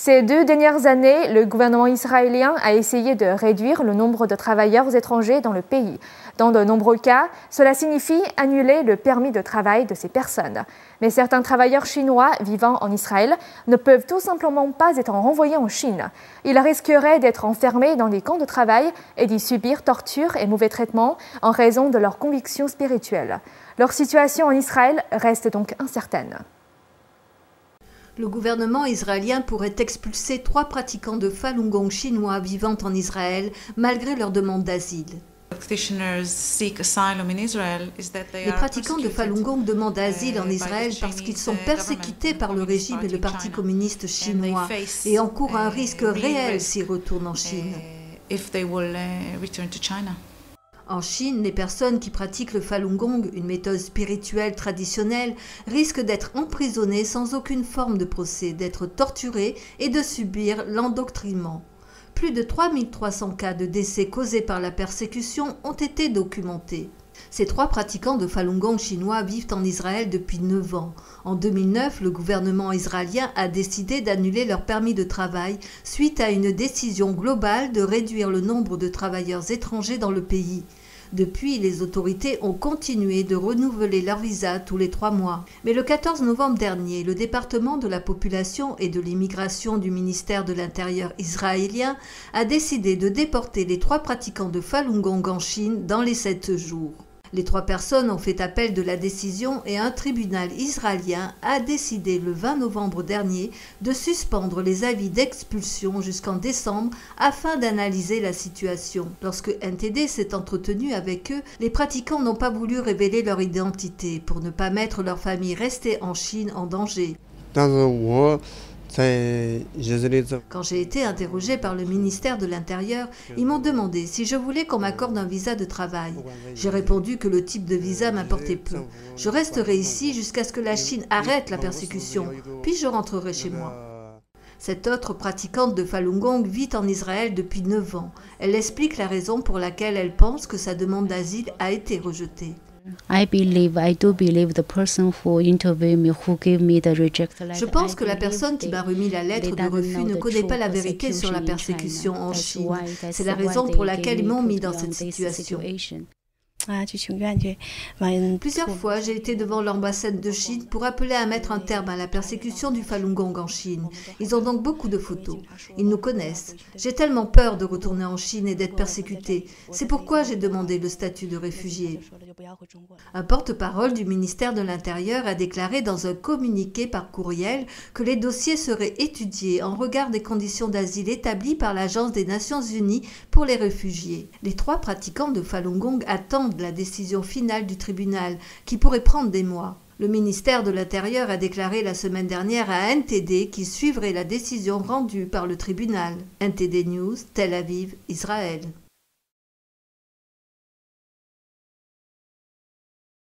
Ces 2 dernières années, le gouvernement israélien a essayé de réduire le nombre de travailleurs étrangers dans le pays. Dans de nombreux cas, cela signifie annuler le permis de travail de ces personnes. Mais certains travailleurs chinois vivant en Israël ne peuvent tout simplement pas être renvoyés en Chine. Ils risqueraient d'être enfermés dans des camps de travail et d'y subir torture et mauvais traitements en raison de leurs convictions spirituelles. Leur situation en Israël reste donc incertaine. Le gouvernement israélien pourrait expulser 3 pratiquants de Falun Gong chinois vivant en Israël malgré leur demande d'asile. Les pratiquants de Falun Gong demandent asile en Israël parce qu'ils sont persécutés par le régime et le Parti communiste chinois et encourent un risque réel s'ils retournent en Chine. En Chine, les personnes qui pratiquent le Falun Gong, une méthode spirituelle traditionnelle, risquent d'être emprisonnées sans aucune forme de procès, d'être torturées et de subir l'endoctrinement. Plus de 3300 cas de décès causés par la persécution ont été documentés. Ces 3 pratiquants de Falun Gong chinois vivent en Israël depuis 9 ans. En 2009, le gouvernement israélien a décidé d'annuler leur permis de travail suite à une décision globale de réduire le nombre de travailleurs étrangers dans le pays. Depuis, les autorités ont continué de renouveler leur visa tous les 3 mois. Mais le 14 novembre dernier, le département de la population et de l'immigration du ministère de l'Intérieur israélien a décidé de déporter les 3 pratiquants de Falun Gong en Chine dans les 7 jours. Les 3 personnes ont fait appel de la décision et un tribunal israélien a décidé le 20 novembre dernier de suspendre les avis d'expulsion jusqu'en décembre afin d'analyser la situation. Lorsque NTD s'est entretenu avec eux, les pratiquants n'ont pas voulu révéler leur identité pour ne pas mettre leur famille restée en Chine en danger. Quand j'ai été interrogé par le ministère de l'Intérieur, ils m'ont demandé si je voulais qu'on m'accorde un visa de travail. J'ai répondu que le type de visa m'importait peu. Je resterai ici jusqu'à ce que la Chine arrête la persécution, puis je rentrerai chez moi. Cette autre pratiquante de Falun Gong vit en Israël depuis 9 ans. Elle explique la raison pour laquelle elle pense que sa demande d'asile a été rejetée. Je pense que la personne qui m'a remis la lettre de refus ne connaît pas la vérité sur la persécution en Chine. C'est la raison pour laquelle ils m'ont mis dans cette situation. Plusieurs fois, j'ai été devant l'ambassade de Chine pour appeler à mettre un terme à la persécution du Falun Gong en Chine. Ils ont donc beaucoup de photos. Ils nous connaissent. J'ai tellement peur de retourner en Chine et d'être persécutée. C'est pourquoi j'ai demandé le statut de réfugié. Un porte-parole du ministère de l'Intérieur a déclaré dans un communiqué par courriel que les dossiers seraient étudiés en regard des conditions d'asile établies par l'Agence des Nations Unies pour les réfugiés. Les 3 pratiquants de Falun Gong attendent la décision finale du tribunal, qui pourrait prendre des mois. Le ministère de l'Intérieur a déclaré la semaine dernière à NTD qu'il suivrait la décision rendue par le tribunal. NTD News, Tel Aviv, Israël.